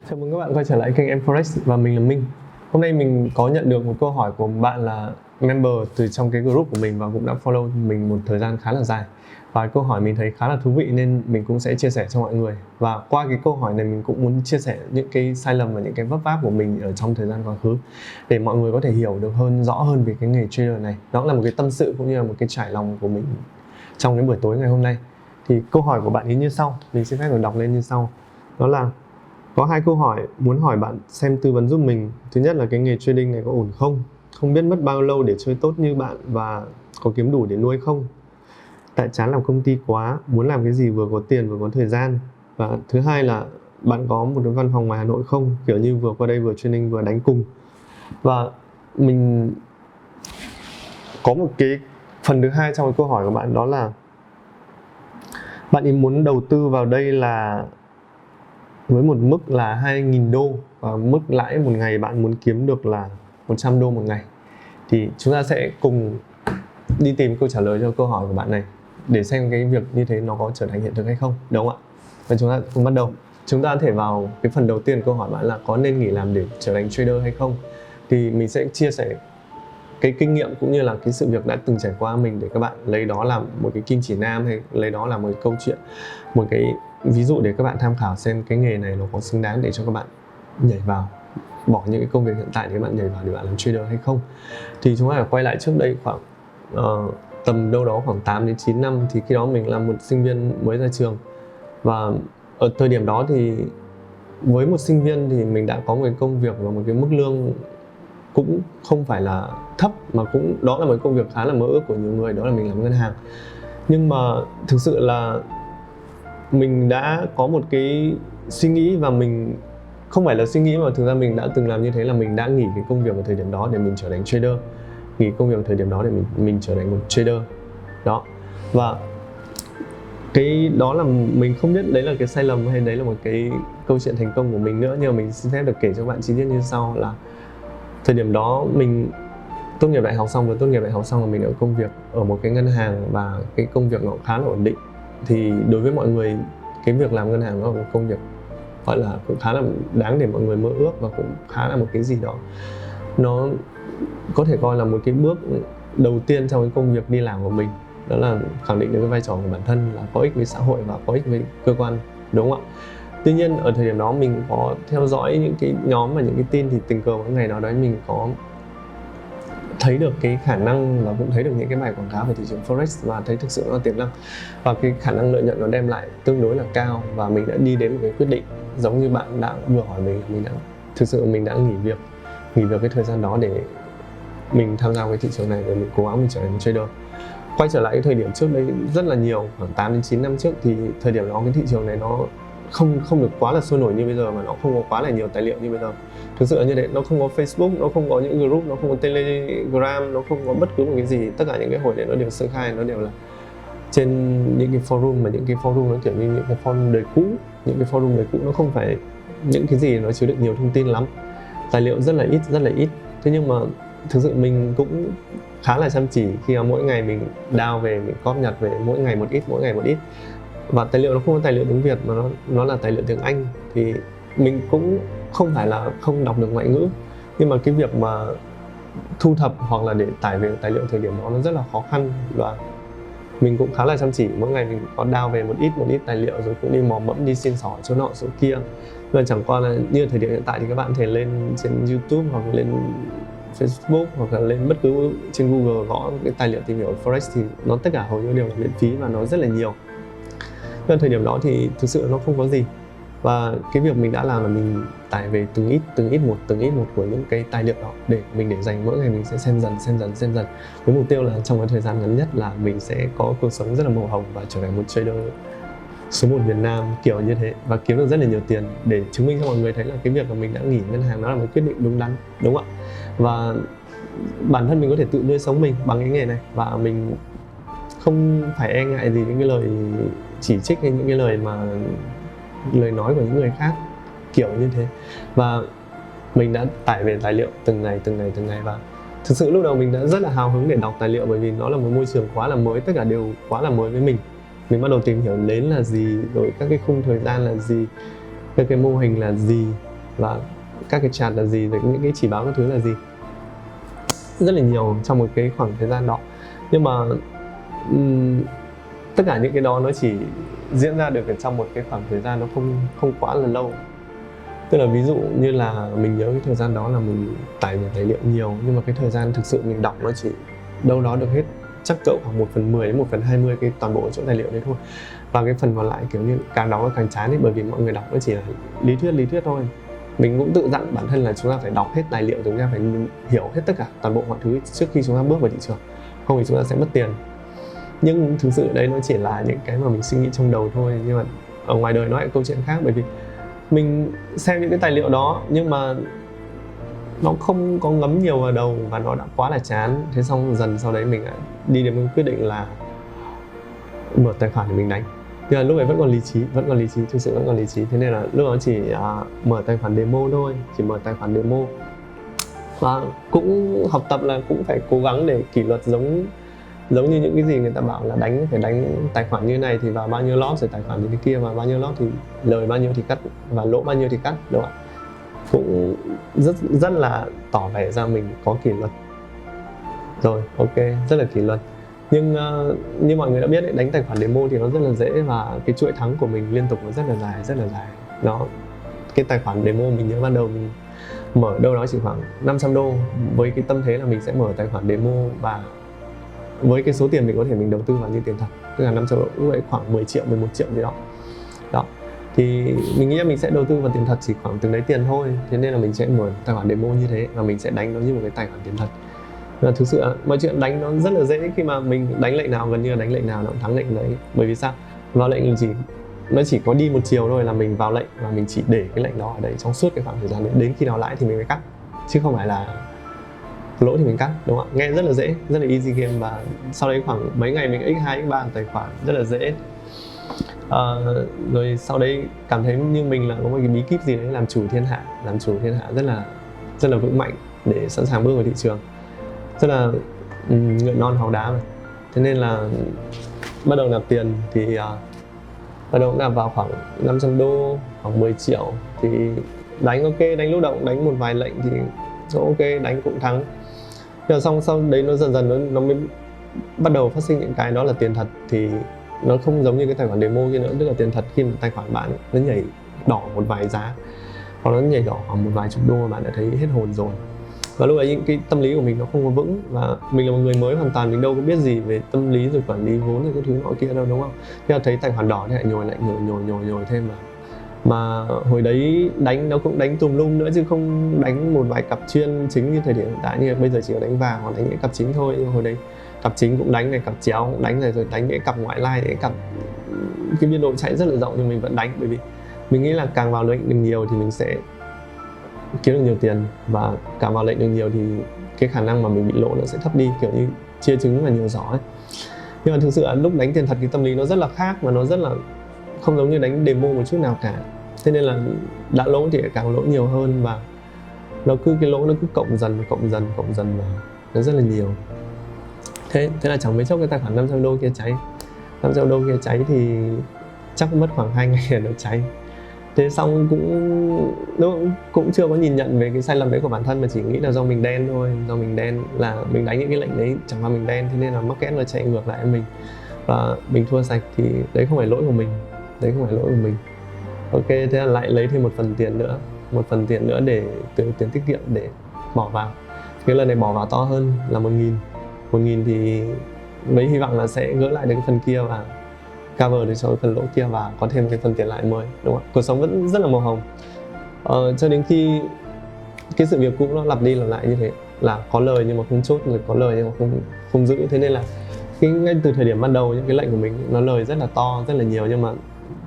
Chào mừng các bạn quay trở lại kênh Em Forex và mình là Minh. Hôm nay mình có nhận được một câu hỏi của một bạn là member từ trong cái group của mình và cũng đã follow mình một thời gian khá là dài. Và câu hỏi mình thấy khá là thú vị nên mình cũng sẽ chia sẻ cho mọi người. Và qua cái câu hỏi này mình cũng muốn chia sẻ những cái sai lầm và những cái vấp váp của mình ở trong thời gian quá khứ để mọi người có thể hiểu được rõ hơn về cái nghề trader này. Đó là một cái tâm sự cũng như là một cái trải lòng của mình trong cái buổi tối ngày hôm nay. Thì câu hỏi của bạn ấy như sau, mình xin phép được đọc lên như sau. Đó là có hai câu hỏi muốn hỏi bạn xem tư vấn giúp mình. Thứ nhất là cái nghề trading này có ổn không? Không biết mất bao lâu để chơi tốt như bạn và có kiếm đủ để nuôi không? Tại chán làm công ty quá, muốn làm cái gì vừa có tiền vừa có thời gian. Và thứ hai là bạn có một cái văn phòng ngoài Hà Nội không? Kiểu như vừa qua đây vừa training vừa đánh cùng. Và mình có một cái phần thứ hai trong cái câu hỏi của bạn, đó là bạn ấy muốn đầu tư vào đây là với một mức là 2.000 đô và mức lãi một ngày bạn muốn kiếm được là 100 đô một ngày. Thì chúng ta sẽ cùng đi tìm câu trả lời cho câu hỏi của bạn này để xem cái việc như thế nó có trở thành hiện thực hay không, đúng không ạ? Và chúng ta cùng bắt đầu. Chúng ta có thể vào cái phần đầu tiên, câu hỏi bạn là có nên nghỉ làm để trở thành trader hay không. Thì mình sẽ chia sẻ cái kinh nghiệm cũng như là cái sự việc đã từng trải qua mình để các bạn lấy đó làm một cái kim chỉ nam, hay lấy đó là một cái câu chuyện, một cái ví dụ để các bạn tham khảo xem cái nghề này nó có xứng đáng để cho các bạn nhảy vào, bỏ những cái công việc hiện tại để các bạn nhảy vào để bạn làm trader hay không. Thì chúng ta phải quay lại trước đây khoảng tầm đâu đó khoảng 8 đến 9 năm, thì khi đó mình là một sinh viên mới ra trường. Và ở thời điểm đó thì với một sinh viên thì mình đã có một cái công việc và một cái mức lương cũng không phải là thấp, mà cũng đó là một công việc khá là mơ ước của nhiều người, đó là mình làm ngân hàng. Nhưng mà thực sự là mình đã có một cái suy nghĩ, và mình không phải là suy nghĩ mà thực ra mình đã từng làm như thế, là mình đã nghỉ cái công việc ở thời điểm đó để mình trở thành trader, nghỉ công việc ở thời điểm đó để mình trở thành một trader đó. Và cái đó là mình không biết đấy là cái sai lầm hay đấy là một cái câu chuyện thành công của mình nữa, nhưng mà mình xin phép được kể cho các bạn chi tiết như sau. Là thời điểm đó mình tốt nghiệp đại học xong, vừa tốt nghiệp đại học xong là mình ở công việc ở một cái ngân hàng, và cái công việc nó khá là ổn định. Thì đối với mọi người, cái việc làm ngân hàng nó là một công việc gọi là cũng khá là đáng để mọi người mơ ước, và cũng khá là một cái gì đó nó có thể coi là một cái bước đầu tiên trong cái công việc đi làm của mình, đó là khẳng định được cái vai trò của bản thân là có ích với xã hội và có ích với cơ quan, đúng không ạ? Tuy nhiên ở thời điểm đó mình có theo dõi những cái nhóm và những cái tin, thì tình cờ một ngày nào đấy mình có thấy được cái khả năng và cũng thấy được những cái bài quảng cáo về thị trường Forex, và thấy thực sự nó là tiềm năng và cái khả năng lợi nhuận nó đem lại tương đối là cao. Và mình đã đi đến một cái quyết định giống như bạn đã vừa hỏi mình đã thực sự mình đã nghỉ việc cái thời gian đó để mình tham gia cái thị trường này, để mình cố gắng mình trở thành một trader. Quay trở lại cái thời điểm trước đây rất là nhiều, khoảng 8 đến 9 năm trước, thì thời điểm đó cái thị trường này nó không được quá là sôi nổi như bây giờ, mà nó không có quá là nhiều tài liệu như bây giờ. Thực sự là như thế, nó không có Facebook, nó không có những group, nó không có Telegram, nó không có bất cứ một cái gì. Tất cả những cái hội này nó đều sơ khai, nó đều là trên những cái forum, mà những cái forum nó kiểu như những cái forum đời cũ. Những cái forum đời cũ nó không phải những cái gì nó chứa được nhiều thông tin lắm, tài liệu rất là ít. Thế nhưng mà thực sự mình cũng khá là chăm chỉ khi mà mỗi ngày mình download về, mình cóp nhặt về mỗi ngày một ít. Và tài liệu nó không có tài liệu tiếng Việt, mà nó là tài liệu tiếng Anh. Thì mình cũng không phải là không đọc được ngoại ngữ, nhưng mà cái việc mà thu thập hoặc là để tải về tài liệu thời điểm đó nó rất là khó khăn. Và mình cũng khá là chăm chỉ, mỗi ngày mình có download về một ít tài liệu, rồi cũng đi mò mẫm, đi xin xỏ chỗ nọ chỗ kia. Nhưng mà chẳng qua là như thời điểm hiện tại thì các bạn có thể lên trên YouTube hoặc lên Facebook hoặc là lên bất cứ trên Google gõ cái tài liệu tìm hiểu Forex, thì nó tất cả hầu như đều là miễn phí và nó rất là nhiều. Nhưng thời điểm đó thì thực sự nó không có gì, và cái việc mình đã làm là mình tải về từng ít một của những cái tài liệu đó, để dành mỗi ngày mình sẽ xem dần với mục tiêu là trong cái thời gian ngắn nhất là mình sẽ có cuộc sống rất là màu hồng và trở thành một trader số 1 Việt Nam kiểu như thế, và kiếm được rất là nhiều tiền, để chứng minh cho mọi người thấy là cái việc mà mình đã nghỉ ngân hàng nó là một quyết định đúng đắn, đúng không ạ? Và bản thân mình có thể tự nuôi sống mình bằng cái nghề này, và mình không phải e ngại gì những cái lời chỉ trích hay những cái lời nói của những người khác kiểu như thế. Và mình đã tải về tài liệu từng ngày. Và thực sự lúc đầu mình đã rất là hào hứng để đọc tài liệu, bởi vì nó là một môi trường quá là mới, tất cả đều quá là mới với mình. Mình bắt đầu tìm hiểu nến là gì, rồi các cái khung thời gian là gì, các cái mô hình là gì, và các cái chat là gì, rồi những cái chỉ báo các thứ là gì, rất là nhiều trong một cái khoảng thời gian đó. Nhưng mà tất cả những cái đó nó chỉ diễn ra được ở trong một cái khoảng thời gian nó không quá là lâu. Tức là ví dụ như là mình nhớ cái thời gian đó là mình tải về tài liệu nhiều, nhưng mà cái thời gian thực sự mình đọc nó chỉ đâu đó được hết chắc cỡ khoảng 1/10 đến 1/20 cái toàn bộ chỗ tài liệu đấy thôi. Và cái phần còn lại kiểu như càng đọc nó càng chán ấy, bởi vì mọi người đọc nó chỉ là lý thuyết thôi. Mình cũng tự dặn bản thân là chúng ta phải đọc hết tài liệu, chúng ta phải hiểu hết tất cả toàn bộ mọi thứ trước khi chúng ta bước vào thị trường, không thì chúng ta sẽ mất tiền. Nhưng thực sự đấy nó chỉ là những cái mà mình suy nghĩ trong đầu thôi, nhưng mà ở ngoài đời nó lại câu chuyện khác. Bởi vì mình xem những cái tài liệu đó nhưng mà nó không có ngấm nhiều vào đầu và nó đã quá là chán. Thế xong dần sau đấy mình đã đi đến một quyết định là mở tài khoản để mình đánh. Nhưng mà lúc ấy vẫn còn lý trí, thực sự vẫn còn lý trí. Thế nên là lúc đó chỉ mở tài khoản demo thôi, chỉ mở tài khoản demo. Và cũng học tập là cũng phải cố gắng để kỷ luật giống như những cái gì người ta bảo là phải đánh tài khoản như này thì vào bao nhiêu lót, rồi tài khoản như thế kia và bao nhiêu lót thì lời bao nhiêu thì cắt và lỗ bao nhiêu thì cắt, đúng không ạ? Cũng rất là tỏ vẻ ra mình có kỷ luật. Rồi, ok, rất là kỷ luật. Nhưng như mọi người đã biết ấy, đánh tài khoản demo thì nó rất là dễ và cái chuỗi thắng của mình liên tục nó rất là dài. Cái tài khoản demo mình nhớ ban đầu mình mở đâu đó chỉ khoảng 500 đô với cái tâm thế là mình sẽ mở tài khoản demo, và với cái số tiền mình có thể mình đầu tư vào như tiền thật, tức là 500 đô, lúc đấy khoảng 10 triệu, 11 triệu gì đó. Thì mình nghĩ là mình sẽ đầu tư vào tiền thật chỉ khoảng từng đấy tiền thôi. Thế nên là mình sẽ mở tài khoản demo như thế và mình sẽ đánh nó như một cái tài khoản tiền thật. Và thực sự mọi chuyện đánh nó rất là dễ, khi mà mình đánh lệnh nào gần như là đánh lệnh nào nó cũng thắng lệnh đấy. Bởi vì sao? Vào lệnh nó chỉ có đi một chiều thôi, là mình vào lệnh và mình chỉ để cái lệnh đó ở đấy trong suốt cái khoảng thời gian đấy, đến khi nào lãi thì mình mới cắt, chứ không phải là lỗ thì mình cắt, đúng không ạ? Nghe rất là dễ, rất là easy game. Và sau đấy khoảng mấy ngày mình x2 x3 tài khoản rất là dễ. Rồi sau đấy cảm thấy như mình là có một cái bí kíp gì đấy làm chủ thiên hạ rất là vững mạnh để sẵn sàng bước vào thị trường, rất là ngựa non háu đá mà. Thế nên là bắt đầu nạp tiền thì bắt đầu nạp vào khoảng 500 đô, khoảng 10 triệu thì đánh ok, đánh lúc động, đánh một vài lệnh thì ok, đánh cũng thắng. Nhưng mà sau đấy nó dần nó mới bắt đầu phát sinh những cái đó là tiền thật. Thì nó không giống như cái tài khoản demo kia nữa, tức là tiền thật khi mà tài khoản bạn nó nhảy đỏ một vài giá, hoặc nó nhảy đỏ khoảng một vài chục đô bạn đã thấy hết hồn rồi. Và lúc ấy cái tâm lý của mình nó không có vững, và mình là một người mới hoàn toàn, mình đâu có biết gì về tâm lý rồi quản lý vốn rồi cái thứ nọ kia đâu, đúng không? Thế là thấy tài khoản đỏ thì lại nhồi thêm mà hồi đấy đánh nó cũng đánh tùm lum nữa, chứ không đánh một vài cặp chuyên chính như thời điểm hiện tại. Như bây giờ chỉ có đánh vàng hoặc đánh những cặp chính thôi. Nhưng hồi đấy cặp chính cũng đánh này, cặp chéo cũng đánh này, rồi đánh những cặp ngoại lai, những cặp cái biên độ chạy rất là rộng nhưng mình vẫn đánh. Bởi vì mình nghĩ là càng vào lệnh được nhiều thì mình sẽ kiếm được nhiều tiền, và càng vào lệnh được nhiều thì cái khả năng mà mình bị lỗ nó sẽ thấp đi, kiểu như chia trứng và nhiều giỏ ấy. Nhưng mà thực sự là lúc đánh tiền thật cái tâm lý nó rất là khác, và nó rất là không giống như đánh demo một chút nào cả. Thế nên là đã lỗ thì càng lỗ nhiều hơn, và cái lỗ nó cứ cộng dần vào, nó rất là nhiều. Thế là chẳng mấy chốc cái tài khoản 500 đô kia cháy thì chắc mất khoảng 2 ngày là nó cháy. Thế xong cũng chưa có nhìn nhận về cái sai lầm đấy của bản thân, mà chỉ nghĩ là do mình đen thôi, do mình đen là mình đánh những cái lệnh đấy chẳng qua mình đen, thế nên là market nó chạy ngược lại mình và mình thua sạch. Thì đấy không phải lỗi của mình, ok. Thế là lại lấy thêm một phần tiền nữa để từ tiền tiết kiệm để bỏ vào. Cái lần này bỏ vào to hơn là 1.000 thì với hy vọng là sẽ gỡ lại được cái phần kia và cover được cho cái phần lỗ kia và có thêm cái phần tiền lãi mới, đúng không? Cuộc sống vẫn rất là màu hồng cho đến khi cái sự việc cũ nó lặp đi lặp lại như thế, là có lời nhưng mà không chốt, rồi có lời nhưng mà không giữ. Thế nên là ngay từ thời điểm ban đầu những cái lệnh của mình nó lời rất là to, rất là nhiều, nhưng mà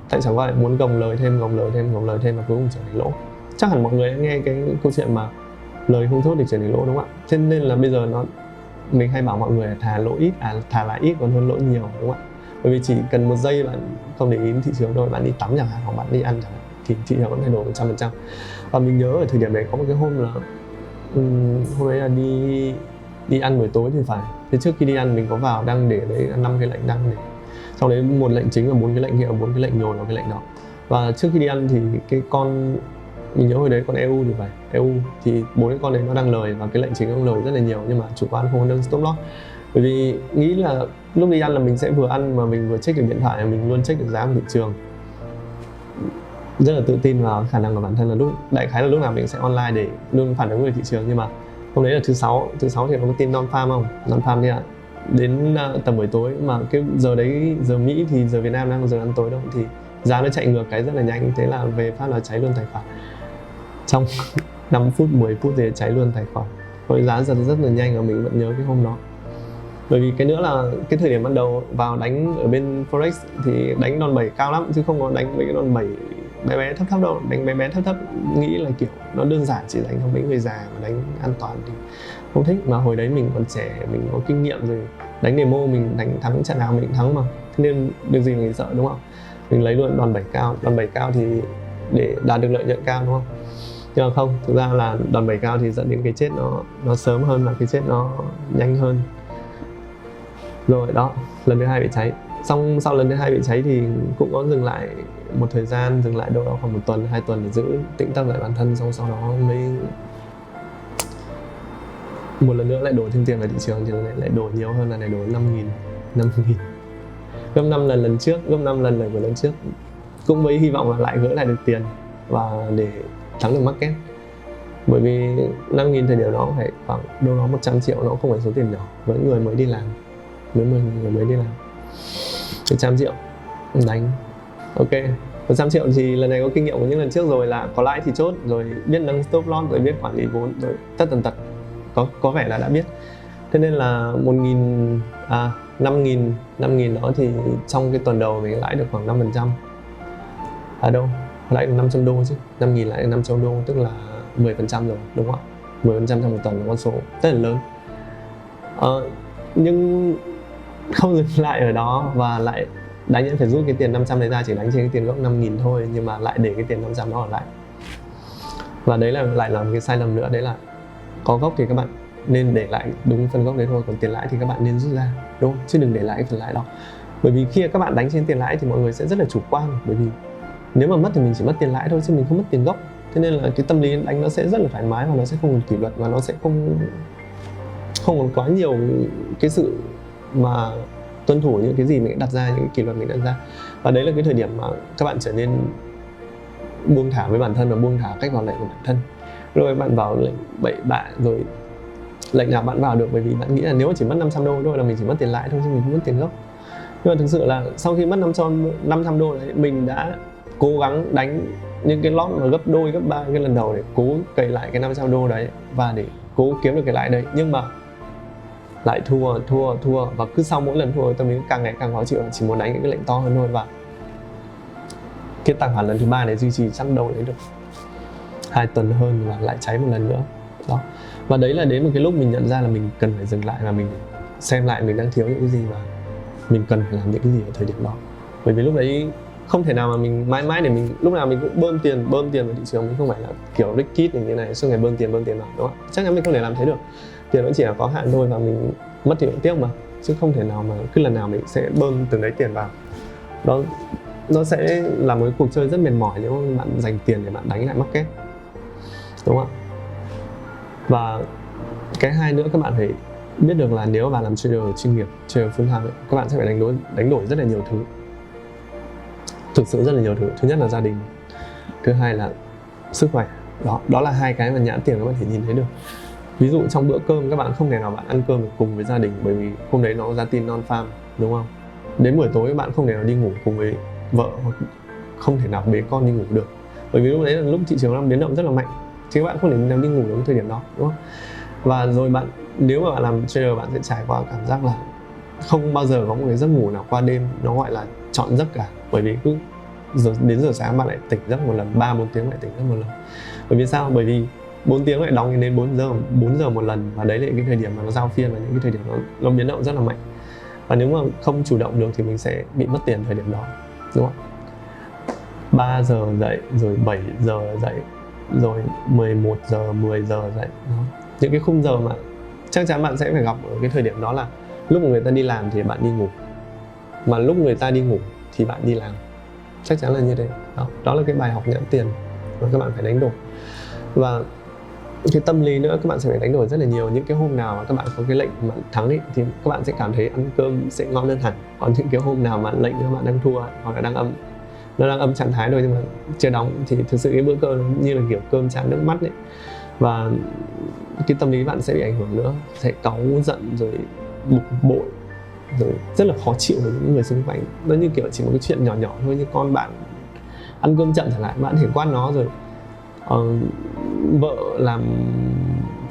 tại chẳng qua lại muốn gồng lời thêm và cuối cùng trở thành lỗ. Chắc hẳn mọi người đã nghe cái câu chuyện mà lời không chốt thì trở thành lỗ, đúng không ạ? Thế nên là bây giờ mình hay bảo mọi người là thà là ít còn hơn lỗ nhiều, đúng không ạ? Bởi vì chỉ cần một giây bạn không để ý thị trường thôi, bạn đi tắm chẳng hạn hoặc bạn đi ăn chẳng hạn, thì thị trường vẫn thay đổi 100%. Và mình nhớ ở thời điểm đấy có một cái hôm đấy là đi ăn buổi tối thì phải. Thế trước khi đi ăn mình có vào đang để đấy 5 cái lệnh đang để, sau đấy một lệnh chính và 4 cái lệnh kia, 4 cái lệnh nhồi vào cái lệnh đó. Và trước khi đi ăn thì cái con mình nhớ hồi đấy con EU thì phải, EU thì 4 cái con đấy nó đang lời và cái lệnh chính nó lời rất là nhiều, nhưng mà chủ quan không có nâng stop loss, bởi vì nghĩ là lúc đi ăn là mình sẽ vừa ăn mà mình vừa check được điện thoại, mình luôn check được giá của thị trường, rất là tự tin vào khả năng của bản thân là đại khái là lúc nào mình sẽ online để luôn phản ứng về thị trường. Nhưng mà hôm đấy là thứ sáu thì có cái tin non farm không, non farm thì đến tầm buổi tối mà cái giờ đấy, giờ Mỹ thì giờ Việt Nam đang giờ ăn tối đâu, thì giá nó chạy ngược cái rất là nhanh, thế là về phát là cháy luôn tài khoản trong 5 phút 10 phút thì cháy luôn tài khoản. Với giá giật rất là nhanh và mình vẫn nhớ cái hôm đó. Bởi vì cái nữa là cái thời điểm ban đầu vào đánh ở bên Forex thì đánh đòn bẩy cao lắm, chứ không có đánh với cái đòn bẩy bé bé thấp thấp đâu. Đánh bé bé thấp thấp nghĩ là kiểu nó đơn giản, chỉ dành cho mấy người già mà đánh an toàn thì không thích. Mà hồi đấy mình còn trẻ, mình có kinh nghiệm rồi, đánh demo mình đánh thắng trận nào mình cũng thắng mà, thế nên điều gì mình sợ, đúng không? Mình lấy luôn đòn bẩy cao thì để đạt được lợi nhuận cao, đúng không? Nhưng mà không, thực ra là đòn bẩy cao thì dẫn đến cái chết nó sớm hơn và cái chết nó nhanh hơn. Rồi đó, lần thứ 2 bị cháy. Xong sau lần thứ 2 bị cháy thì cũng có dừng lại một thời gian, dừng lại đâu đó khoảng 1 tuần 2 tuần để giữ tĩnh tâm lại bản thân, xong sau đó mới một lần nữa lại đổ thêm tiền vào thị trường, thì lại đổ nhiều hơn, là này đổ 5.000 gấp 5 lần trước, gấp 5 lần của lần trước, cũng với hy vọng là lại gỡ lại được tiền và để thắng được market. Bởi vì 5.000 thời điểm đó phải khoảng đâu đó 100 triệu, nó không phải số tiền nhỏ với người mới đi làm, với người mới đi làm. 100 triệu đánh ok, 100 triệu thì lần này có kinh nghiệm của những lần trước rồi, là có lãi thì chốt, rồi biết nâng stop loss, rồi biết quản lý vốn, rồi tất tần tật có vẻ là đã biết. Thế nên là 5.000 đó thì trong cái tuần đầu mình lãi được khoảng 5%. Đâu, lãi được 500 đô chứ, 5.000 lãi được 500 đô tức là 10% rồi, đúng không ạ? 10% trong một tuần là con số rất là lớn. Nhưng không dừng lại ở đó và lại đánh phải rút cái tiền 500 đấy ra, chỉ đánh trên cái tiền gốc 5.000 thôi, nhưng mà lại để cái tiền 500 đó ở lại. Và đấy là lại là một cái sai lầm nữa, đấy là có gốc thì các bạn nên để lại đúng phần gốc đấy thôi, còn tiền lãi thì các bạn nên rút ra, đúng không? Chứ đừng để lại cái phần lãi đó. Bởi vì khi các bạn đánh trên tiền lãi thì mọi người sẽ rất là chủ quan, bởi vì nếu mà mất thì mình chỉ mất tiền lãi thôi chứ mình không mất tiền gốc. Thế nên là cái tâm lý đánh nó sẽ rất là thoải mái và nó sẽ không còn kỷ luật, và nó sẽ không còn quá nhiều cái sự mà tuân thủ những cái gì mình đặt ra, những cái kỷ luật mình đặt ra. Và đấy là cái thời điểm mà các bạn trở nên buông thả với bản thân và buông thả cách vào lệnh của bản thân. Rồi bạn vào lệnh bậy bạ, rồi lệnh nào bạn vào được, bởi vì bạn nghĩ là nếu mà chỉ mất 500 đô thôi là mình chỉ mất tiền lãi thôi chứ mình không mất tiền gốc. Nhưng mà thực sự là sau khi mất 500 đô đấy, mình đã cố gắng đánh những cái lót mà gấp đôi, gấp ba cái lần đầu để cố cày lại cái 500 đô đấy và để cố kiếm được cái lãi đấy, nhưng mà lại thua và cứ sau mỗi lần thua tâm lý càng ngày càng khó chịu, chỉ muốn đánh những cái lệnh to hơn thôi. Và cái tài khoản lần thứ 3 này duy trì chắc đâu đấy được 2 tuần hơn và lại cháy một lần nữa đó. Và đấy là đến một cái lúc mình nhận ra là mình cần phải dừng lại và mình xem lại mình đang thiếu những cái gì và mình cần phải làm những cái gì ở thời điểm đó. Bởi vì lúc đấy không thể nào mà mình mãi để mình lúc nào mình cũng bơm tiền vào thị trường, mình không phải là kiểu Rick Kidd như thế này suốt ngày bơm tiền vào, đúng không? Chắc chắn mình không thể làm thế được, tiền nó chỉ là có hạn thôi và mình mất thì cũng tiếc mà, chứ không thể nào mà cứ lần nào mình sẽ bơm từng đấy tiền vào. Đó, nó sẽ là một cái cuộc chơi rất mệt mỏi nếu mà bạn dành tiền để bạn đánh lại market, đúng không ạ? Và cái hai nữa, các bạn phải biết được là nếu mà bạn làm trader chuyên nghiệp, trader full time, các bạn sẽ phải đánh đổi rất là nhiều thứ, thực sự rất là nhiều thứ. Thứ nhất là gia đình, thứ hai là sức khỏe. Đó là hai cái mà nhãn tiền các bạn thể nhìn thấy được. Ví dụ trong bữa cơm các bạn không thể nào bạn ăn cơm được cùng với gia đình, bởi vì hôm đấy nó ra tin non farm, đúng không? Đến buổi tối bạn không thể nào đi ngủ cùng với vợ, hoặc không thể nào bế con đi ngủ được, bởi vì lúc đấy là lúc thị trường đang biến động rất là mạnh, chứ các bạn không thể nào đi ngủ được thời điểm đó, đúng không? Và rồi nếu mà bạn làm trader, bạn sẽ trải qua cảm giác là không bao giờ có một cái giấc ngủ nào qua đêm nó gọi là trọn giấc cả, bởi vì cứ đến giờ sáng bạn lại tỉnh giấc một lần, 3-4 tiếng lại tỉnh giấc một lần. Bởi vì sao? Bởi vì 4 tiếng lại đóng đến 4 giờ một lần, và đấy là cái thời điểm mà nó giao phiên, và những cái thời điểm nó biến động rất là mạnh. Và nếu mà không chủ động được thì mình sẽ bị mất tiền thời điểm đó, đúng không? 3 giờ dậy, rồi 7 giờ dậy, rồi 11 giờ, 10 giờ dậy đó. Những cái khung giờ mà chắc chắn bạn sẽ phải gặp ở cái thời điểm đó là lúc mà người ta đi làm thì bạn đi ngủ, mà lúc người ta đi ngủ thì bạn đi làm, chắc chắn là như thế. Đó là cái bài học nhãn tiền và các bạn phải đánh đổi. Và cái tâm lý nữa, các bạn sẽ phải đánh đổi rất là nhiều. Những cái hôm nào mà các bạn có cái lệnh mà thắng ấy, thì các bạn sẽ cảm thấy ăn cơm sẽ ngon hơn hẳn. Còn những cái hôm nào mà lệnh các bạn đang thua hoặc là nó đang âm trạng thái rồi nhưng mà chưa đóng thì thực sự cái bữa cơm như là kiểu cơm tràn nước mắt ấy. Và cái tâm lý bạn sẽ bị ảnh hưởng nữa, sẽ cáu giận rồi bực bội rồi rất là khó chịu với những người xung quanh. Nó như kiểu chỉ một cái chuyện nhỏ nhỏ thôi, như con bạn ăn cơm chậm chẳng hạn, bạn thể quát nó rồi vợ làm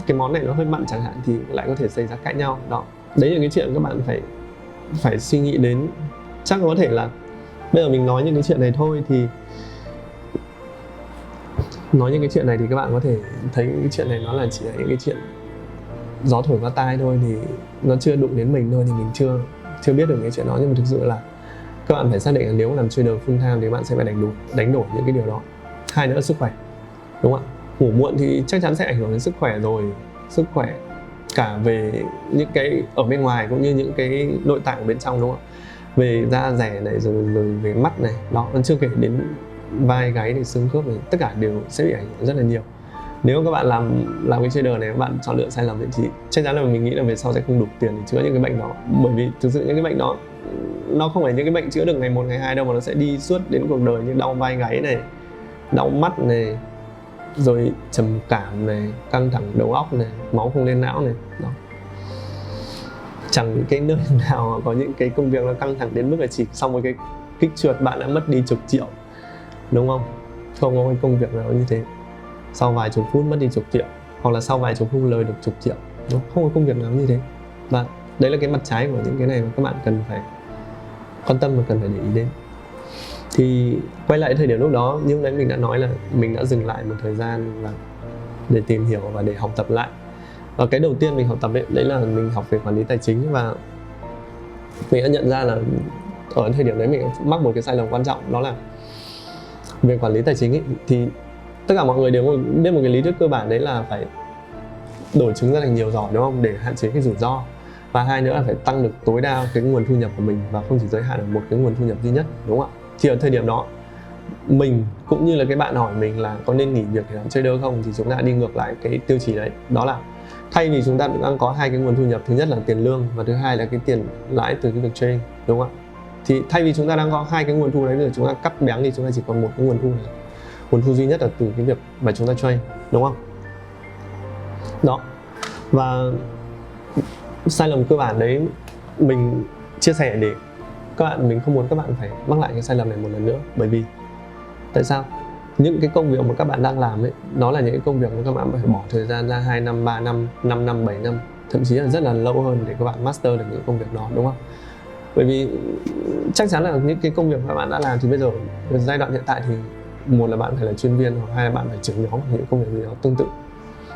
cái món này nó hơi mặn chẳng hạn thì lại có thể xảy ra cãi nhau đó. Đấy là cái chuyện các bạn phải suy nghĩ đến. Chắc có thể là bây giờ mình nói những cái chuyện này thôi thì các bạn có thể thấy cái chuyện này nó là chỉ là những cái chuyện gió thổi qua tai thôi, thì nó chưa đụng đến mình thôi, thì mình chưa biết được cái chuyện đó. Nhưng mà thực sự là các bạn phải xác định là nếu làm trader full time thì các bạn sẽ phải đánh đổi những cái điều đó. Hai nữa là sức khỏe, đúng không ạ? Ngủ muộn thì chắc chắn sẽ ảnh hưởng đến sức khỏe rồi, sức khỏe cả về những cái ở bên ngoài cũng như những cái nội tạng ở bên trong, đúng không ạ? Về da dẻ này, rồi về mắt này, đó, còn chưa kể đến vai gáy này, xương khớp này, tất cả đều sẽ bị ảnh hưởng rất là nhiều. Nếu các bạn làm cái trader này, các bạn chọn lựa sai lầm thì chắc chắn là mình nghĩ là về sau sẽ không đủ tiền để chữa những cái bệnh đó. Bởi vì thực sự những cái bệnh đó nó không phải những cái bệnh chữa được ngày 1, ngày 2 đâu, mà nó sẽ đi suốt đến cuộc đời, như đau vai gáy này, đau mắt này, rồi trầm cảm này, căng thẳng đầu óc này, máu không lên não này đó. Chẳng cái nơi nào mà có những cái công việc nó căng thẳng đến mức là chỉ xong một cái kích chuột bạn đã mất đi chục triệu, đúng không? Không có cái công việc nào như thế sau vài chục phút mất đi chục triệu, hoặc là sau vài chục phút lời được chục triệu. Nó không có công việc nào như thế. Và đấy là cái mặt trái của những cái này mà các bạn cần phải quan tâm và cần phải để ý đến. Thì quay lại thời điểm lúc đó, như nãy mình đã nói là mình đã dừng lại một thời gian và để tìm hiểu và để học tập lại. Và cái đầu tiên mình học tập đấy là mình học về quản lý tài chính. Và mình đã nhận ra là ở thời điểm đấy mình mắc một cái sai lầm quan trọng, đó là về quản lý tài chính ấy, thì tất cả mọi người đều biết một cái lý thuyết cơ bản, đấy là phải đổi trứng ra thành nhiều giỏ, đúng không? Để hạn chế cái rủi ro. Và hai nữa là phải tăng được tối đa cái nguồn thu nhập của mình và không chỉ giới hạn ở một cái nguồn thu nhập duy nhất, đúng không ạ? Thì ở thời điểm đó mình cũng như là cái bạn hỏi mình là có nên nghỉ việc để làm trader không, thì chúng ta đi ngược lại cái tiêu chí đấy. Đó là thay vì chúng ta đang có hai cái nguồn thu nhập, thứ nhất là tiền lương và thứ hai là cái tiền lãi từ cái việc trading, đúng không ạ? Thì thay vì chúng ta đang có hai cái nguồn thu đấy, rồi chúng ta cắt bén thì chúng ta chỉ còn một cái nguồn thu này, nguồn thu duy nhất là từ cái việc mà chúng ta trade, đúng không? Đó. Và sai lầm cơ bản đấy mình chia sẻ để mình không muốn các bạn phải mắc lại cái sai lầm này một lần nữa. Bởi vì tại sao? Những cái công việc mà các bạn đang làm ấy, nó là những cái công việc mà các bạn phải bỏ thời gian ra 2 năm, 3 năm, 5 năm, 7 năm, thậm chí là rất là lâu hơn để các bạn master được những công việc đó, đúng không? Bởi vì chắc chắn là những cái công việc các bạn đã làm thì bây giờ ở giai đoạn hiện tại thì một là bạn phải là chuyên viên, hoặc hai là bạn phải trưởng nhóm, những công việc gì đó tương tự.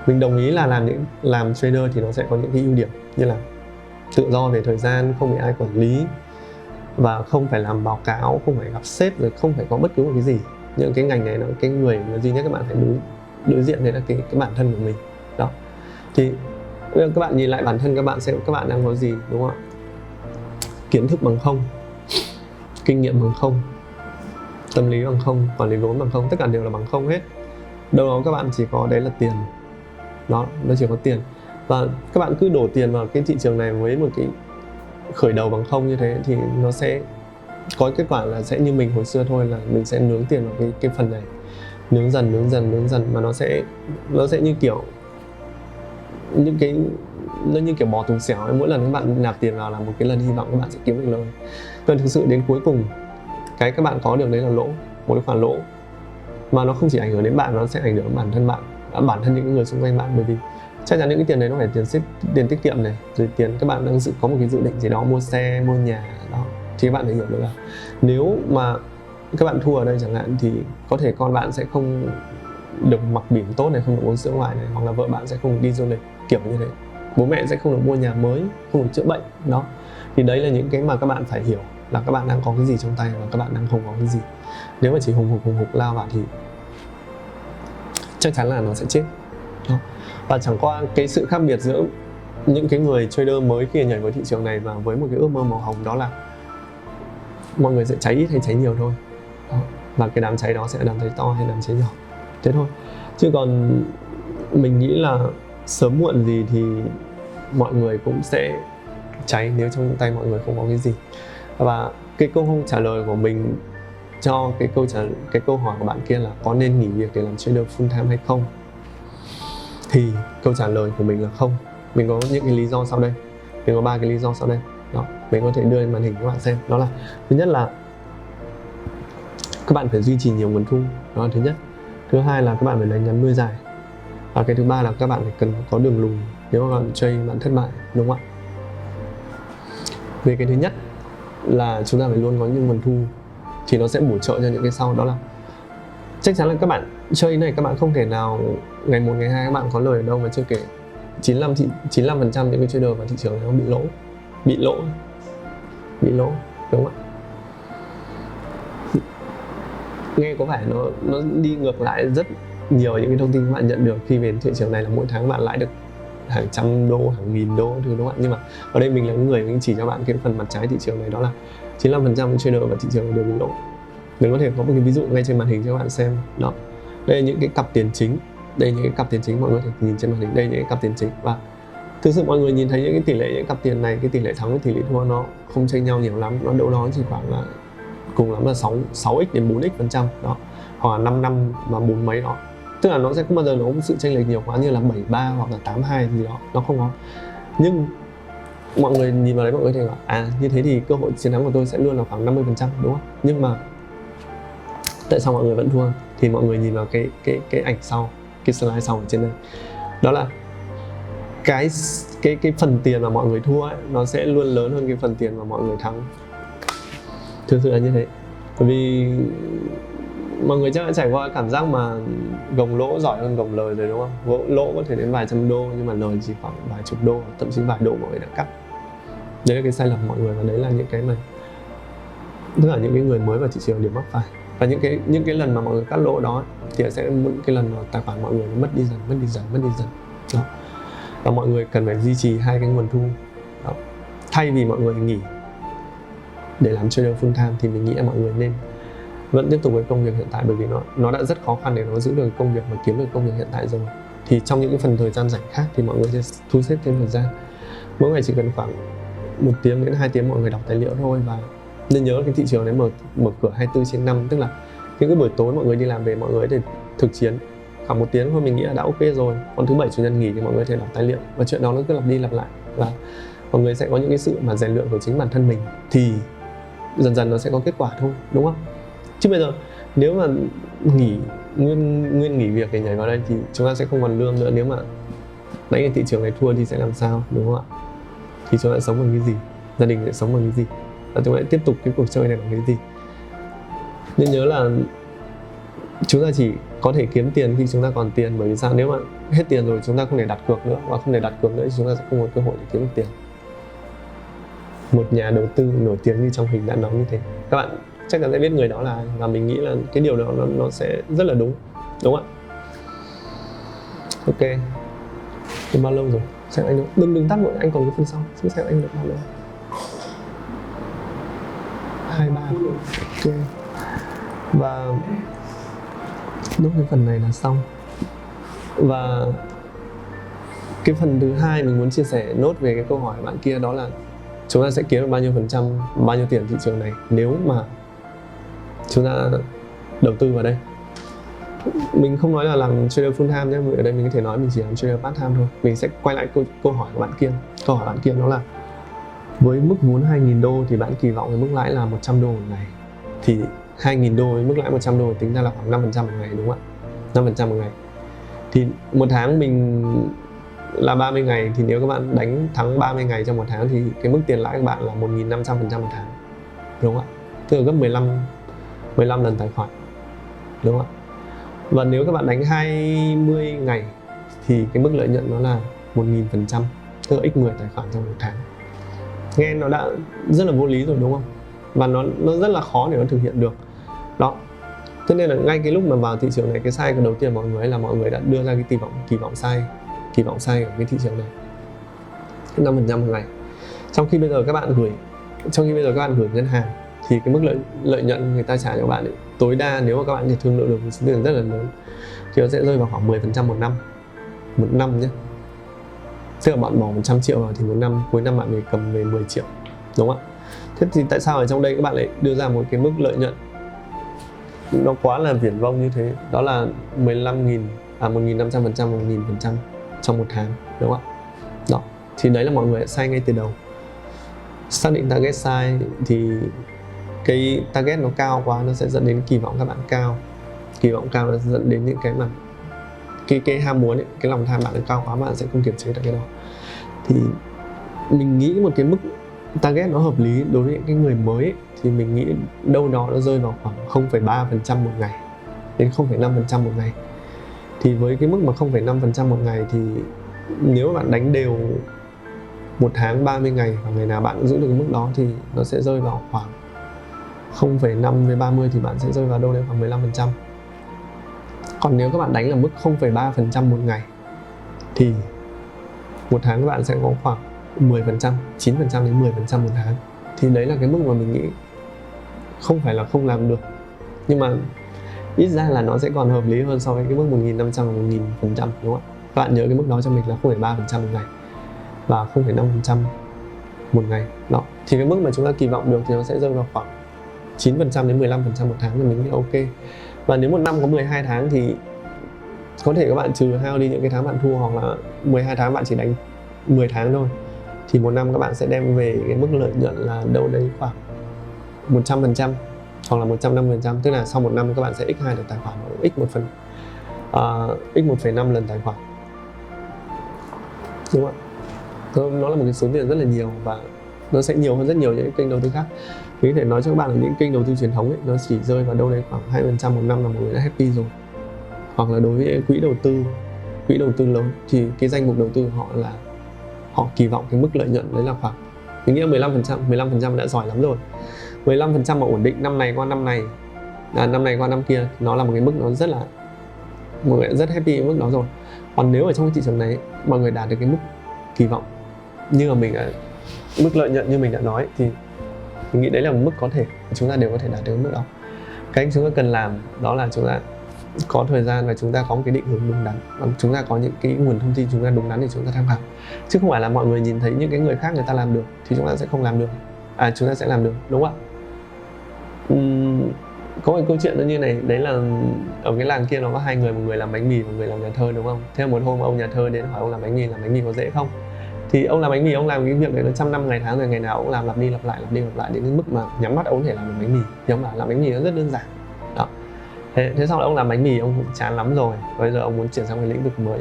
Mình đồng ý là làm trader thì nó sẽ có những cái ưu điểm như là tự do về thời gian, không bị ai quản lý, và không phải làm báo cáo, không phải gặp sếp, rồi không phải có bất cứ một cái gì. Những cái ngành này nó cái người mà duy nhất các bạn phải đối diện đấy là cái bản thân của mình. Đó. Thì bây giờ các bạn nhìn lại bản thân các bạn đang có gì, đúng không ạ? Kiến thức bằng không, kinh nghiệm bằng không, tâm lý bằng không, quản lý vốn bằng không, tất cả đều là bằng không hết. Đâu đó các bạn chỉ có đấy là tiền. Đó, nó chỉ có tiền. Và các bạn cứ đổ tiền vào cái thị trường này với một cái khởi đầu bằng không như thế thì nó sẽ có kết quả là sẽ như mình hồi xưa thôi, là mình sẽ nướng tiền vào cái phần này, nướng dần mà nó sẽ như kiểu nó như kiểu bò tùng xẻo ấy. Mỗi lần các bạn nạp tiền vào là một cái lần hy vọng các bạn sẽ kiếm được lời. Còn thực sự đến cuối cùng cái các bạn có được đấy là lỗ, một cái khoản lỗ mà nó không chỉ ảnh hưởng đến bạn, nó sẽ ảnh hưởng đến bản thân bạn, bản thân những người xung quanh bạn. Bởi vì chắc chắn những cái tiền đấy nó phải tiền tiết kiệm này, rồi tiền các bạn đang có một cái dự định gì đó, mua xe, mua nhà đó, thì các bạn phải hiểu được là nếu mà các bạn thua ở đây chẳng hạn thì có thể con bạn sẽ không được mặc bỉm tốt này, không được uống sữa ngoại này, hoặc là vợ bạn sẽ không được đi du lịch kiểu như thế, bố mẹ sẽ không được mua nhà mới, không được chữa bệnh đó. Thì đấy là những cái mà các bạn phải hiểu là các bạn đang có cái gì trong tay và các bạn đang không có cái gì. Nếu mà chỉ hùng hục lao vào thì chắc chắn là nó sẽ chết đó. Và chẳng qua cái sự khác biệt giữa những cái người trader mới khi nhảy vào thị trường này và với một cái ước mơ màu hồng, đó là mọi người sẽ cháy ít hay cháy nhiều thôi đó. Và cái đám cháy đó sẽ là đám cháy to hay đám cháy nhỏ thế thôi. Chứ còn mình nghĩ là sớm muộn gì thì mọi người cũng sẽ cháy nếu trong tay mọi người không có cái gì. Và cái câu trả lời của mình cho cái câu hỏi của bạn kia là có nên nghỉ việc để làm trader full time hay không, thì câu trả lời của mình là không. Mình có những cái lý do sau đây, mình có 3 cái lý do sau đây đó, mình có thể đưa lên màn hình các bạn xem. Đó là thứ nhất là các bạn phải duy trì nhiều nguồn thu, đó là thứ nhất. Thứ hai là các bạn phải lấy ngắn nuôi dài, và cái thứ ba là các bạn phải cần có đường lùi nếu mà bạn trade bạn thất bại, đúng không ạ? Về cái thứ nhất là chúng ta phải luôn có những nguồn thu thì nó sẽ bổ trợ cho những cái sau. Đó là chắc chắn là các bạn chơi này, các bạn không thể nào ngày 1, ngày 2 các bạn có lời ở đâu, mà chưa kể 95% những cái trader vào thị trường này nó bị lỗ, đúng không ạ? Nghe có vẻ nó đi ngược lại rất nhiều những cái thông tin các bạn nhận được khi về thị trường này, là mỗi tháng các bạn lãi được hàng trăm đô, hàng nghìn đô thứ, đúng không ạ? Nhưng mà ở đây mình là người mình chỉ cho bạn cái phần mặt trái thị trường này, đó là 95% trader vào thị trường này đều bị lỗ. Mình có thể có một cái ví dụ ngay trên màn hình cho các bạn xem. Đó, đây là những cái cặp tiền chính, mọi người có thể nhìn trên màn hình. Đây là những cái cặp tiền chính, và thực sự mọi người nhìn thấy những cái tỷ lệ, những cặp tiền này, cái tỷ lệ thắng với tỷ lệ thua nó không chênh nhau nhiều lắm, nó đâu đó chỉ khoảng là cùng lắm là 6x đến 4x% đó, hoặc là 5 và 4 mấy đó. Tức là nó sẽ không bao giờ nó có sự chênh lệch nhiều quá như là 73 hoặc là 82 gì đó, nó không có. Nhưng mọi người nhìn vào đấy, mọi người thấy là như thế thì cơ hội chiến thắng của tôi sẽ luôn là khoảng 50%, đúng không? Nhưng mà tại sao mọi người vẫn thua? Thì mọi người nhìn vào cái ảnh sau, cái slide sau ở trên đây. Đó là cái phần tiền mà mọi người thua ấy, nó sẽ luôn lớn hơn cái phần tiền mà mọi người thắng. Thực sự là như thế. Bởi vì mọi người chắc đã trải qua cảm giác mà gồng lỗ giỏi hơn gồng lời rồi, đúng không? Lỗ có thể đến vài trăm đô nhưng mà lời chỉ khoảng vài chục đô, thậm chí vài đô mọi người đã cắt. Đấy là cái sai lầm mọi người, và đấy là những cái mà tức là những cái người mới vào thị trường đều mắc phải. Và những cái lần mà mọi người cắt lỗ đó thì sẽ những cái lần mà tài khoản mọi người mất đi dần đó. Và mọi người cần phải duy trì 2 cái nguồn thu đó. Thay vì mọi người nghỉ để làm trader full time thì mình nghĩ là mọi người nên vẫn tiếp tục với công việc hiện tại, bởi vì nó đã rất khó khăn để nó giữ được công việc và kiếm được công việc hiện tại rồi. Thì trong những cái phần thời gian rảnh khác thì mọi người sẽ thu xếp thêm thời gian. Mỗi ngày chỉ cần khoảng 1 tiếng đến 2 tiếng mọi người đọc tài liệu thôi. Và nên nhớ cái thị trường đấy mở cửa 24/5, tức là những cái buổi tối mọi người đi làm về, mọi người để thực chiến khoảng 1 tiếng thôi, mình nghĩ là đã ok rồi. Còn thứ 7 chủ nhật nghỉ thì mọi người có thể đọc tài liệu, và chuyện đó nó cứ lặp đi lặp lại, và mọi người sẽ có những cái sự mà rèn luyện của chính bản thân mình, thì dần dần nó sẽ có kết quả thôi, đúng không? Chứ bây giờ nếu mà nguyên nghỉ việc để nhảy vào đây thì chúng ta sẽ không còn lương nữa. Nếu mà đánh cái thị trường này thua thì sẽ làm sao, đúng không ạ? Thì chúng ta sống bằng cái gì? Gia đình sẽ sống bằng cái gì? Và chúng ta tiếp tục cái cuộc chơi này bằng cái gì? Nên nhớ là chúng ta chỉ có thể kiếm tiền khi chúng ta còn tiền. Bởi vì sao? Nếu mà hết tiền rồi chúng ta không thể đặt cược nữa, và không thể đặt cược nữa thì chúng ta sẽ không có cơ hội để kiếm được tiền. Một nhà đầu tư nổi tiếng như trong hình đã nói như thế. Các bạn chắc chắn sẽ biết người đó là ai, và mình nghĩ là cái điều đó nó sẽ rất là đúng không ạ? Ok, thì bao lâu rồi? Xem anh đừng tắt vội, anh còn cái phần sau. Xem anh được bao lâu? 23. Ok. Và nốt cái phần này là xong. Và cái phần thứ hai mình muốn chia sẻ nốt về cái câu hỏi của bạn kia, đó là chúng ta sẽ kiếm được bao nhiêu phần trăm, bao nhiêu tiền thị trường này nếu mà chúng ta đầu tư vào đây. Mình không nói là làm trader full time nhé, ở đây mình có thể nói mình chỉ làm trader part time thôi. Mình sẽ quay lại câu hỏi của bạn kia. Câu hỏi bạn kia nó là với mức vốn 2.000 đô thì bạn kỳ vọng cái mức lãi là 100 đô một ngày. Thì 2.000 đô với mức lãi 100 đô tính ra là khoảng 5% một ngày, đúng không ạ? 5% một ngày. Thì một tháng mình là 30 ngày, thì nếu các bạn đánh thắng 30 ngày trong một tháng thì cái mức tiền lãi của bạn là 1.500% một tháng, đúng không ạ? Tức là gấp 15 lần tài khoản, đúng không ạ? Và nếu các bạn đánh 20 ngày thì cái mức lợi nhuận nó là 1.000%, tức là x10 tài khoản trong một tháng. Nghe nó đã rất là vô lý rồi, đúng không? Và nó rất là khó để nó thực hiện được. Đó. Cho nên là ngay cái lúc mà vào thị trường này, cái sai đầu tiên mọi người là mọi người đã đưa ra cái kỳ vọng sai ở cái thị trường này 5% một ngày. Trong khi bây giờ các bạn gửi ngân hàng thì cái mức lợi nhuận người ta trả cho bạn ấy tối đa nếu mà các bạn thể thương lượng được một số tiền rất là lớn thì nó sẽ rơi vào khoảng 10% một năm nhé. Tức là bạn bỏ 100 triệu vào thì một năm cuối năm bạn mới cầm về 10 triệu, đúng không ạ? Thế thì tại sao ở trong đây các bạn lại đưa ra một cái mức lợi nhuận nó quá là viển vông như thế, đó là 1.500%, 1.500% trong một tháng, đúng không ạ? Đó, thì đấy là mọi người sai ngay từ đầu. Xác định target sai thì cái target nó cao quá nó sẽ dẫn đến kỳ vọng các bạn cao, kỳ vọng cao nó sẽ dẫn đến những cái mà cái ham muốn ấy, cái lòng tham bạn cao quá, bạn sẽ không kiềm chế được cái đó. Thì mình nghĩ một cái mức target nó hợp lý đối với những cái người mới ấy, thì mình nghĩ đâu đó nó rơi vào khoảng 0,3% một ngày đến 0,5% một ngày. Thì với cái mức mà 0,5% một ngày thì nếu bạn đánh đều một tháng 30 ngày và ngày nào bạn giữ được cái mức đó thì nó sẽ rơi vào khoảng 0,5 với 30 thì bạn sẽ rơi vào đâu đấy khoảng 15%. Còn nếu các bạn đánh là mức 0,3% một ngày thì một tháng các bạn sẽ có khoảng 10%, 9% đến 10% một tháng. Thì đấy là cái mức mà mình nghĩ không phải là không làm được, nhưng mà ít ra là nó sẽ còn hợp lý hơn so với cái mức 1.500 và 1.000%, đúng không ạ? Các bạn nhớ cái mức đó cho mình là 0,3% một ngày và 0,5% một ngày. Đó, thì cái mức mà chúng ta kỳ vọng được thì nó sẽ rơi vào khoảng 9% đến 15% một tháng thì mình nghĩ ok. Và nếu một năm có 12 tháng thì có thể các bạn trừ hao đi những cái tháng bạn thua, hoặc là 12 tháng bạn chỉ đánh 10 tháng thôi, thì một năm các bạn sẽ đem về cái mức lợi nhuận là đâu đấy khoảng 100% hoặc là 150%. Tức là sau một năm các bạn sẽ x2 được tài khoản, hoặc x 1,5 lần tài khoản, đúng không ạ? Nó là một cái số tiền rất là nhiều và nó sẽ nhiều hơn rất nhiều những kênh đầu tư khác. Mình có thể nói cho các bạn là những kênh đầu tư truyền thống ấy, nó chỉ rơi vào đâu đấy khoảng 2% một năm là mọi người đã happy rồi. Hoặc là đối với quỹ đầu tư lớn thì cái danh mục đầu tư của họ là họ kỳ vọng cái mức lợi nhuận đấy là khoảng, mình nghĩ là 15% đã giỏi lắm rồi. 15% mà ổn định năm này qua năm này, năm này qua năm kia, nó là một cái mức nó rất là, mọi người rất happy với mức đó rồi. Còn nếu ở trong cái thị trường này mọi người đạt được cái mức kỳ vọng như là mình đã, mức lợi nhuận như mình đã nói, thì mình nghĩ đấy là một mức có thể chúng ta đều có thể đạt được mức đó. Cái chúng ta cần làm đó là chúng ta có thời gian và chúng ta có một cái định hướng đúng đắn, và chúng ta có những cái nguồn thông tin chúng ta đúng đắn để chúng ta tham khảo, chứ không phải là mọi người nhìn thấy những cái người khác người ta làm được thì chúng ta sẽ không làm được, chúng ta sẽ làm được, đúng không ạ? Có một câu chuyện nó như này, đấy là ở cái làng kia nó có hai người, một người làm bánh mì, một người làm nhà thơ, đúng không? Thế một hôm ông nhà thơ đến hỏi ông làm bánh mì có dễ không? Thì ông làm bánh mì, ông làm cái việc này nó trăm năm ngày tháng rồi, ngày nào ông làm lặp đi lặp lại đến cái mức mà nhắm mắt ông có thể làm được bánh mì. Thì ông bảo làm bánh mì nó rất đơn giản. Đó. Thế sau đó ông làm bánh mì ông cũng chán lắm rồi, bây giờ ông muốn chuyển sang cái lĩnh vực mới.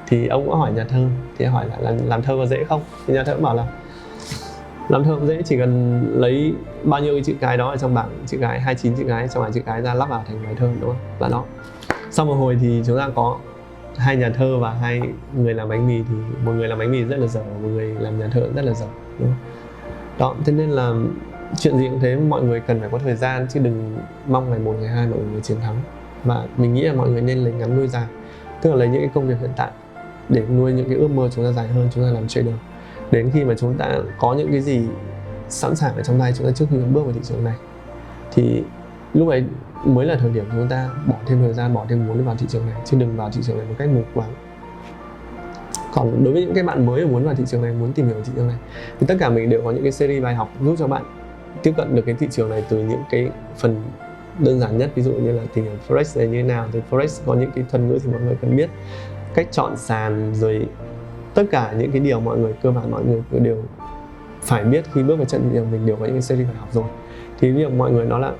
Thì ông cũng hỏi nhà thơ, thì hỏi là làm thơ có dễ không? Thì nhà thơ cũng bảo là làm thơ cũng dễ, chỉ cần lấy bao nhiêu cái chữ cái đó ở trong bảng chữ cái, 29 chữ cái trong bảng chữ cái ra lắp vào thành bài thơ, đúng không? Là đó. Sau một hồi thì chúng ta có hai nhà thơ và hai người làm bánh mì, thì một người làm bánh mì rất là giỏi, một người làm nhà thơ rất là giỏi, đúng không? Đó, thế nên là chuyện gì cũng thế, mọi người cần phải có thời gian chứ đừng mong ngày 1, ngày 2 mọi người chiến thắng. Và mình nghĩ là mọi người nên lấy ngắn nuôi dài, tức là lấy những cái công việc hiện tại để nuôi những cái ước mơ chúng ta dài hơn. Chúng ta làm trader đến khi mà chúng ta có những cái gì sẵn sàng ở trong tay chúng ta trước khi bước vào thị trường này, thì lúc ấy mới là thời điểm chúng ta bỏ thêm thời gian, bỏ thêm vốn vào thị trường này, chứ đừng vào thị trường này một cách mù quáng. Còn đối với những cái bạn mới muốn vào thị trường này, muốn tìm hiểu thị trường này, thì tất cả mình đều có những cái series bài học giúp cho bạn tiếp cận được cái thị trường này từ những cái phần đơn giản nhất, ví dụ như là tìm hiểu Forex này như thế nào, thì Forex có những cái thuật ngữ thì mọi người cần biết, cách chọn sàn, rồi tất cả những cái điều mọi người cơ bản mọi người đều phải biết khi bước vào trận thị trường. Mình đều có những cái series bài học rồi. Thì việc mọi người nói là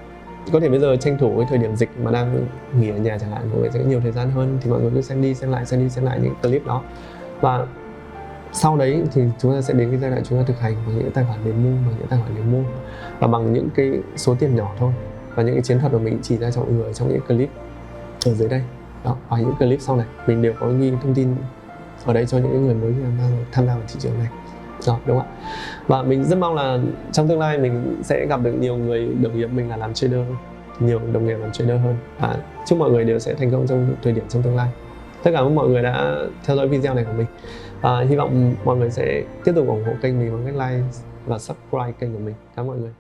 có thể bây giờ tranh thủ cái thời điểm dịch mà đang nghỉ ở nhà chẳng hạn, mọi người sẽ có nhiều thời gian hơn, thì mọi người cứ xem đi xem lại những clip đó, và sau đấy thì chúng ta sẽ đến cái giai đoạn chúng ta thực hành bằng những tài khoản demo, và bằng những cái số tiền nhỏ thôi, và những cái chiến thuật mà mình chỉ ra cho mọi người trong những clip ở dưới đây đó, và những clip sau này mình đều có ghi thông tin ở đây cho những người mới tham gia vào thị trường này. Đó, đúng không ạ? Và mình rất mong là trong tương lai mình sẽ gặp được nhiều người đồng nghiệp mình là làm trader, nhiều đồng nghiệp làm trader hơn, và chúc mọi người đều sẽ thành công trong thời điểm trong tương lai. Tất cả mọi người đã theo dõi video này của mình. Hy vọng mọi người sẽ tiếp tục ủng hộ kênh mình bằng cách like và subscribe kênh của mình. Cảm ơn mọi người.